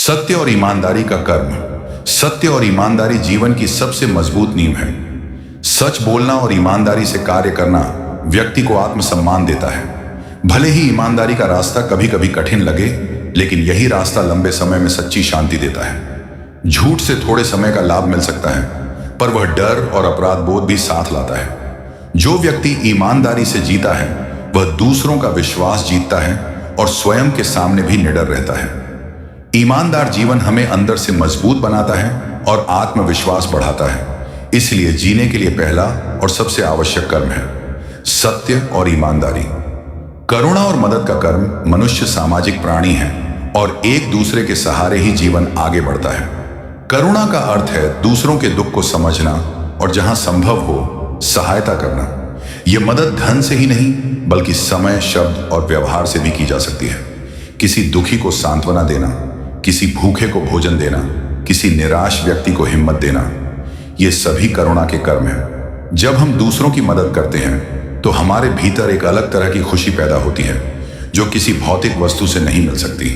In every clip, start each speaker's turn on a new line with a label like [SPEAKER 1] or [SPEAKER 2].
[SPEAKER 1] सत्य और ईमानदारी का कर्म। सत्य और ईमानदारी जीवन की सबसे मजबूत नींव है। सच बोलना और ईमानदारी से कार्य करना व्यक्ति को आत्मसम्मान देता है। भले ही ईमानदारी का रास्ता कभी कभी कठिन लगे, लेकिन यही रास्ता लंबे समय में सच्ची शांति देता है। झूठ से थोड़े समय का लाभ मिल सकता है, पर वह डर और अपराध बोध भी साथ लाता है। जो व्यक्ति ईमानदारी से जीता है वह दूसरों का विश्वास जीतता है और स्वयं के सामने भी निडर रहता है। ईमानदार जीवन हमें अंदर से मजबूत बनाता है और आत्मविश्वास बढ़ाता है। इसलिए जीने के लिए पहला और सबसे आवश्यक कर्म है सत्य और ईमानदारी। करुणा और मदद का कर्म। मनुष्य सामाजिक प्राणी है और एक दूसरे के सहारे ही जीवन आगे बढ़ता है। करुणा का अर्थ है दूसरों के दुख को समझना और जहां संभव हो सहायता करना। यह मदद धन से ही नहीं बल्कि समय, शब्द और व्यवहार से भी की जा सकती है। किसी दुखी को सांत्वना देना, किसी भूखे को भोजन देना, किसी निराश व्यक्ति को हिम्मत देना, ये सभी करुणा के कर्म हैं। जब हम दूसरों की मदद करते हैं तो हमारे भीतर एक अलग तरह की खुशी पैदा होती है जो किसी भौतिक वस्तु से नहीं मिल सकती।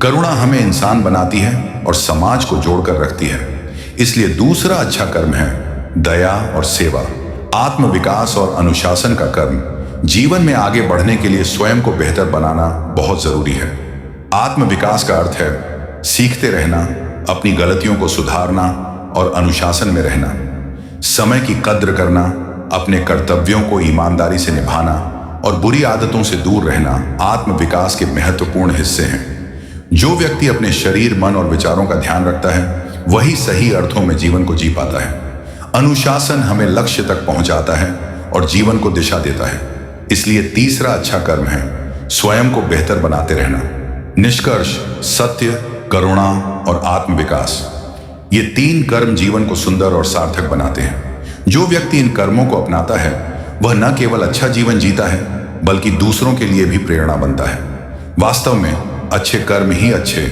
[SPEAKER 1] करुणा हमें इंसान बनाती है और समाज को जोड़कर रखती है। इसलिए दूसरा अच्छा कर्म है दया और सेवा। आत्मविकास और अनुशासन का कर्म। जीवन में आगे बढ़ने के लिए स्वयं को बेहतर बनाना बहुत जरूरी है। आत्मविकास का अर्थ है सीखते रहना, अपनी गलतियों को सुधारना और अनुशासन में रहना। समय की कद्र करना, अपने कर्तव्यों को ईमानदारी से निभाना और बुरी आदतों से दूर रहना आत्मविकास के महत्वपूर्ण हिस्से हैं। जो व्यक्ति अपने शरीर, मन और विचारों का ध्यान रखता है वही सही अर्थों में जीवन को जी पाता है। अनुशासन हमें लक्ष्य तक पहुंचाता है और जीवन को दिशा देता है। इसलिए तीसरा अच्छा कर्म है स्वयं को बेहतर बनाते रहना। निष्कर्ष सत्य, करुणा और आत्मविकास, ये तीन कर्म जीवन को सुंदर और सार्थक बनाते हैं। जो व्यक्ति इन कर्मों को अपनाता है वह न केवल अच्छा जीवन जीता है बल्कि दूसरों के लिए भी प्रेरणा बनता है। वास्तव में अच्छे कर्म ही अच्छे